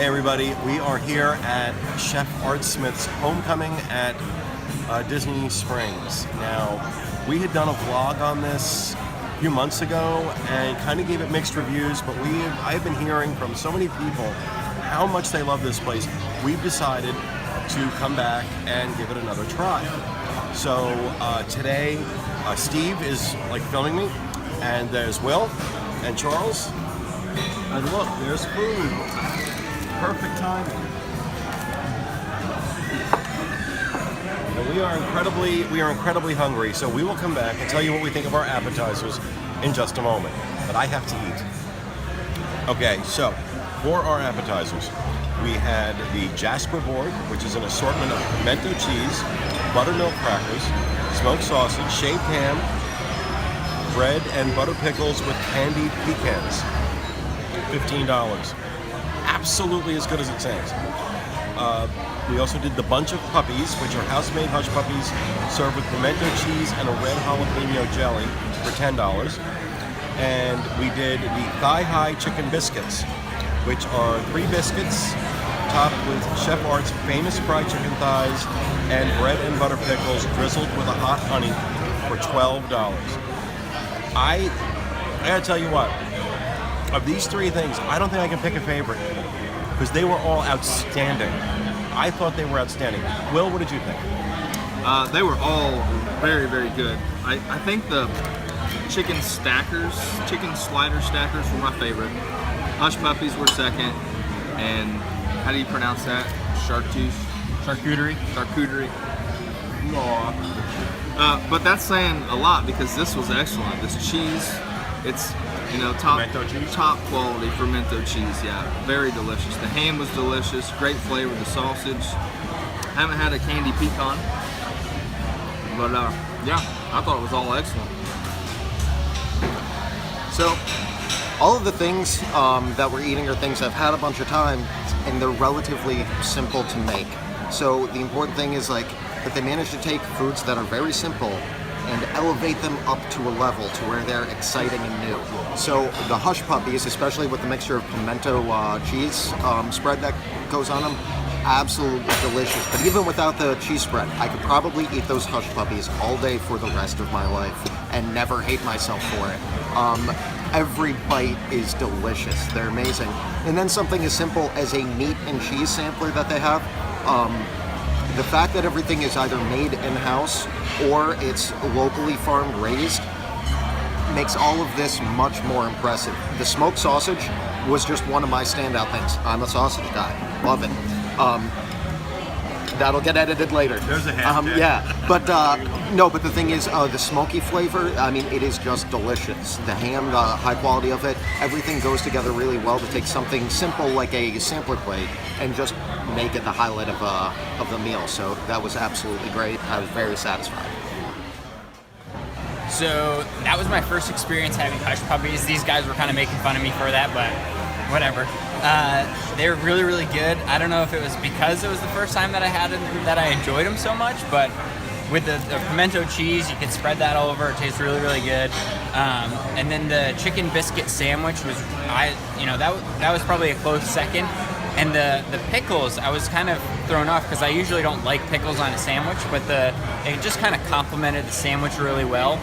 Hey everybody, we are here at Chef Art Smith's homecoming at Disney Springs. Now, we had done a vlog on this a few months ago and kind of gave it mixed reviews, but I've been hearing from so many people how much they love this place. We've decided to come back and give it another try. So today, Steve is filming me, and there's Will and Charles, and look, there's food. Perfect timing. And we are incredibly hungry, so we will come back and tell you what we think of our appetizers in just a moment. But I have to eat. Okay, so for our appetizers, we had the Jasper board, which is an assortment of pimento cheese, buttermilk crackers, smoked sausage, shaved ham, bread, and butter pickles with candied pecans. $15. Absolutely as good as it sounds. We also did the bunch of puppies, which are house-made hush puppies served with pimento cheese and a red jalapeno jelly for $10. And we did the thigh-high chicken biscuits, which are 3 biscuits topped with Chef Art's famous fried chicken thighs and bread and butter pickles drizzled with a hot honey for $12. I gotta tell you what, of these 3 things, I don't think I can pick a favorite because they were all outstanding. I thought they were outstanding. Will, what did you think? They were all very, very good. I think the chicken slider stackers were my favorite. Hush puppies were second. And how do you pronounce that? Charcuterie. But that's saying a lot because this was excellent. This cheese, it's top quality fermento cheese. Yeah, very delicious. The ham was delicious, great flavor. The sausage. I haven't had a candy pecan, but yeah, I thought it was all excellent. So, all of the things that we're eating are things I've had a bunch of times, and they're relatively simple to make. So the important thing is that they manage to take foods that are very simple and elevate them up to a level to where they're exciting and new. So the hush puppies, especially with the mixture of pimento cheese spread that goes on them, absolutely delicious. But even without the cheese spread, I could probably eat those hush puppies all day for the rest of my life and never hate myself for it. Every bite is delicious. They're amazing. And then something as simple as a meat and cheese sampler that they have. The fact that everything is either made in-house or it's locally farmed raised makes all of this much more impressive. The smoked sausage was just one of my standout things. I'm a sausage guy. Love it. That'll get edited later. There's a hashtag. Yeah, but the thing is, the smoky flavor, I mean, it is just delicious. The ham, the high quality of it, everything goes together really well to take something simple like a sampler plate and just make it the highlight of the meal. So that was absolutely great. I was very satisfied. So that was my first experience having hush puppies. These guys were kind of making fun of me for that, but whatever. They were really, really good. I don't know if it was because it was the first time that I had them that I enjoyed them so much, but with the pimento cheese, you can spread that all over. It tastes really, really good. And then the chicken biscuit sandwich was, that was probably a close second. And the pickles, I was kind of thrown off because I usually don't like pickles on a sandwich, but it just kind of complemented the sandwich really well.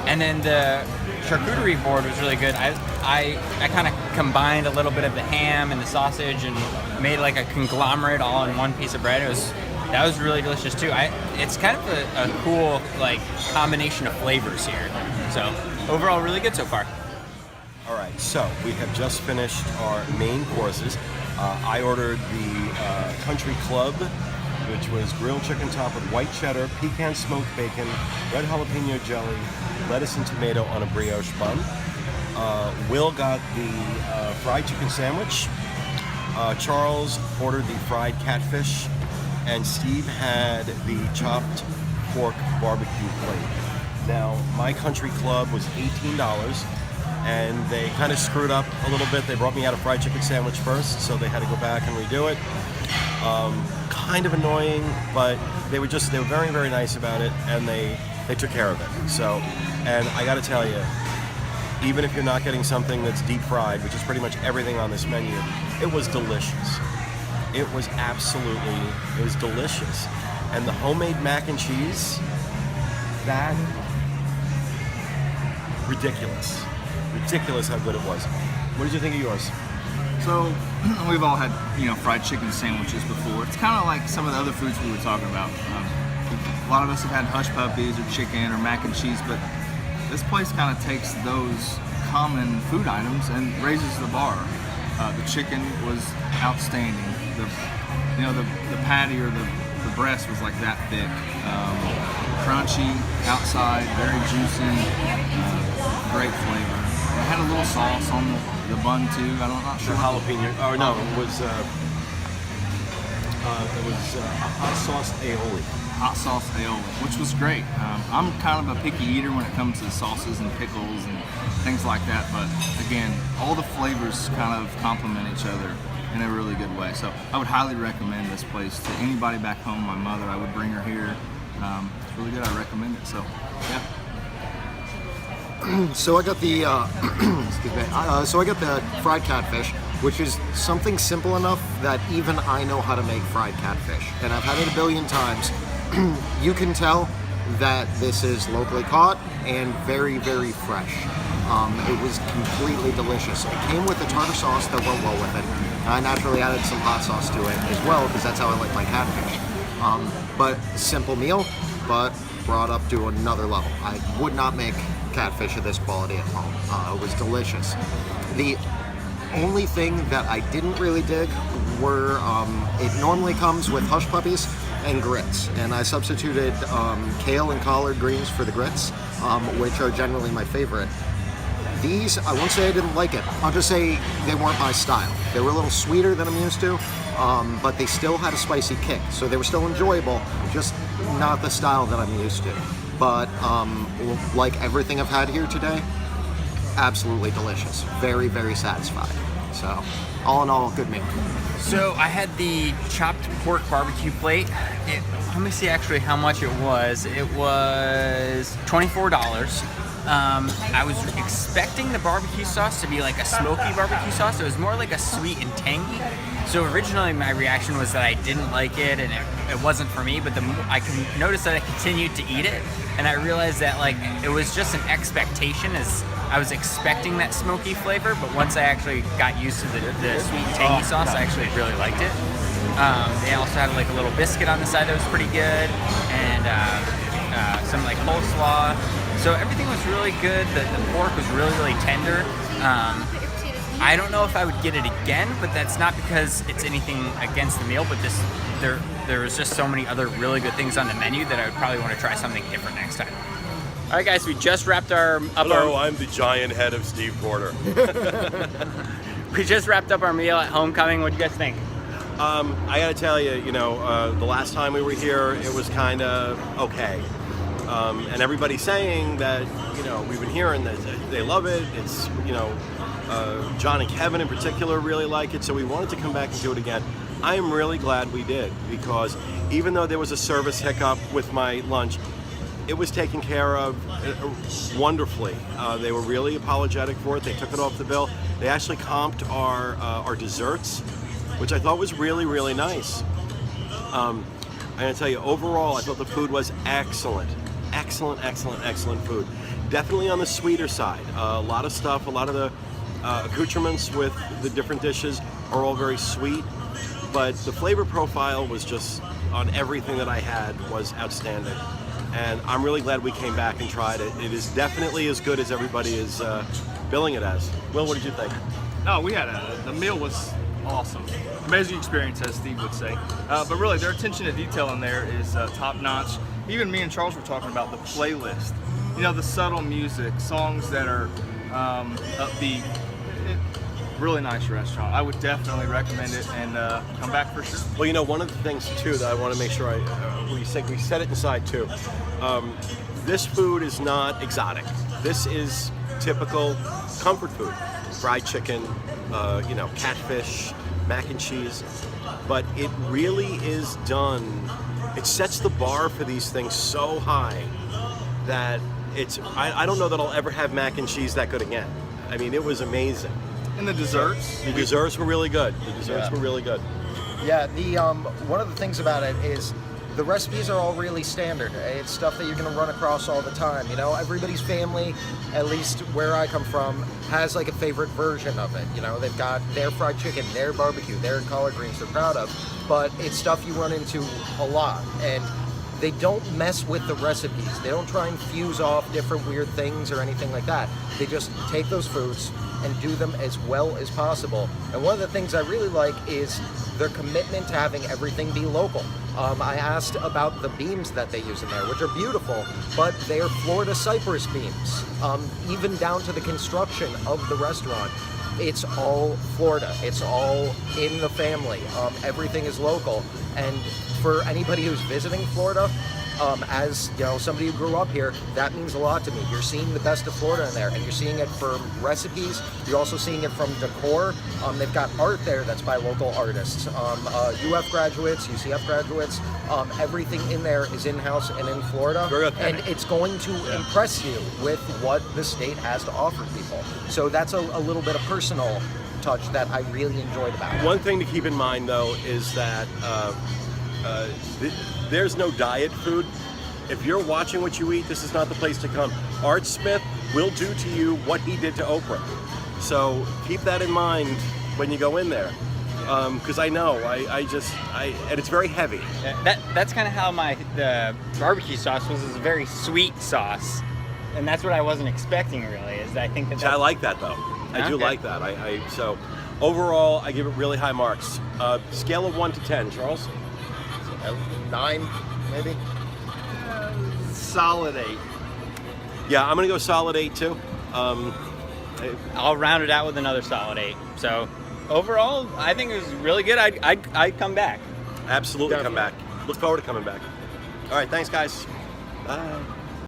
And then the charcuterie board was really good. I kind of combined a little bit of the ham and the sausage and made like a conglomerate all in one piece of bread. That was really delicious too. It's kind of a cool combination of flavors here. So overall, really good so far. All right, so we have just finished our main courses. I ordered the Country Club, which was grilled chicken topped with white cheddar, pecan smoked bacon, red jalapeno jelly, lettuce and tomato on a brioche bun. Will got the fried chicken sandwich. Charles ordered the fried catfish, and Steve had the chopped pork barbecue plate. Now, my Country Club was $18, and they kind of screwed up a little bit. They brought me out a fried chicken sandwich first, so they had to go back and redo it. Kind of annoying, but they were very, very nice about it, and they took care of it. So, and I got to tell you, even if you're not getting something that's deep fried, which is pretty much everything on this menu, it was delicious. It was delicious. And the homemade mac and cheese, that, ridiculous how good it was. What did you think of yours? So we've all had, fried chicken sandwiches before. It's kind of like some of the other foods we were talking about. A lot of us have had hush puppies or chicken or mac and cheese, but this place kind of takes those common food items and raises the bar. The chicken was outstanding. The patty or the breast was like that thick. Crunchy outside, very juicy, great flavor. It had a little sauce on the bun too. I'm not sure. Jalapeno. Oh no, it was a hot sauce aioli. Hot sauce aioli, which was great. I'm kind of a picky eater when it comes to sauces and pickles and things like that, but again, all the flavors kind of complement each other in a really good way. So I would highly recommend this place to anybody back home. My mother, I would bring her here. It's really good. I recommend it. So yeah. So I got the fried catfish, which is something simple enough that even I know how to make fried catfish, and I've had it a billion times. You can tell that this is locally caught and very, very fresh. It was completely delicious. It came with a tartar sauce that went well with it. I naturally added some hot sauce to it as well because that's how I like my catfish. But simple meal, but brought up to another level. I would not make catfish of this quality at home. It was delicious. The only thing that I didn't really dig were, it normally comes with hush puppies and grits, and I substituted kale and collard greens for the grits, which are generally my favorite. These, I won't say I didn't like it, I'll just say they weren't my style. They were a little sweeter than I'm used to, but they still had a spicy kick, so they were still enjoyable, just not the style that I'm used to. But like everything I've had here today, absolutely delicious. Very, very satisfied. So, all in all, good meal. So I had the chopped pork barbecue plate. Let me see actually how much it was. It was $24. I was expecting the barbecue sauce to be like a smoky barbecue sauce. It was more like a sweet and tangy. So originally my reaction was that I didn't like it and it wasn't for me, but I can notice that I continued to eat it, and I realized that like it was just an expectation, as I was expecting that smoky flavor, but once I actually got used to the sweet and tangy sauce, I actually really liked it. They also had like a little biscuit on the side that was pretty good, and some like coleslaw. So everything was really good. The pork was really, really tender. I don't know if I would get it again, but that's not because it's anything against the meal, but just there was just so many other really good things on the menu that I would probably want to try something different next time. All right, guys, we just wrapped I'm the giant head of Steve Porter. We just wrapped up our meal at Homecoming. What do you guys think? I gotta tell you, the last time we were here, it was kind of okay. And everybody's saying that, we've been hearing that they love it. It's, John and Kevin in particular really like it, so we wanted to come back and do it again. I am really glad we did, because even though there was a service hiccup with my lunch, it was taken care of wonderfully. They were really apologetic for it. They took it off the bill. They actually comped our desserts, which I thought was really, really nice. I'm gonna tell you, overall, I thought the food was excellent. Excellent food. Definitely on the sweeter side. A lot of stuff, a lot of the accoutrements with the different dishes are all very sweet, but the flavor profile was just, on everything that I had, was outstanding. And I'm really glad we came back and tried it. It is definitely as good as everybody is billing it as. Will, what did you think? No, the meal was awesome. Amazing experience, as Steve would say. But really, their attention to detail in there is top notch. Even me and Charles were talking about the playlist. The subtle music, songs that are upbeat. Really nice restaurant. I would definitely recommend it and come back for sure. Well, one of the things too that I want to make sure we set it aside too. This food is not exotic. This is typical comfort food. Fried chicken, catfish, mac and cheese. But it really is done. It sets the bar for these things so high that I don't know that I'll ever have mac and cheese that good again. I mean, it was amazing. And the desserts. The desserts were really good. The desserts were really good. Yeah, the one of the things about it is the recipes are all really standard. It's stuff that you're going to run across all the time. You know, everybody's family, at least where I come from, has like a favorite version of it. You know, they've got their fried chicken, their barbecue, their collard greens they're proud of, but it's stuff you run into a lot. And they don't mess with the recipes. They don't try and fuse off different weird things or anything like that. They just take those foods and do them as well as possible. And one of the things I really like is their commitment to having everything be local. I asked about the beams that they use in there, which are beautiful, but they are Florida cypress beams. Even down to the construction of the restaurant, it's all Florida. It's all in the family. Everything is local. And for anybody who's visiting Florida, as you know, somebody who grew up here, that means a lot to me. You're seeing the best of Florida in there, and you're seeing it from recipes. You're also seeing it from decor. They've got art there that's by local artists, UF graduates, UCF graduates. Everything in there is in-house and in Florida, and it's going to impress you with what the state has to offer people. So that's a little bit of personal touch that I really enjoyed about it. One thing to keep in mind, though, is that there's no diet food. If you're watching what you eat, this is not the place to come. Art Smith will do to you what he did to Oprah. So keep that in mind when you go in there. Because I know, and it's very heavy. That's kind of how the barbecue sauce was a very sweet sauce. And that's what I wasn't expecting, really, is I think that I like that, though. I do like that. So overall, I give it really high marks. Scale of 1 to 10, Charles? 9, maybe? Solid 8. Yeah, I'm going to go solid 8, too. I'll round it out with another solid 8. So overall, I think it was really good. I'd come back. Absolutely come back. Look forward to coming back. All right, thanks, guys. Bye.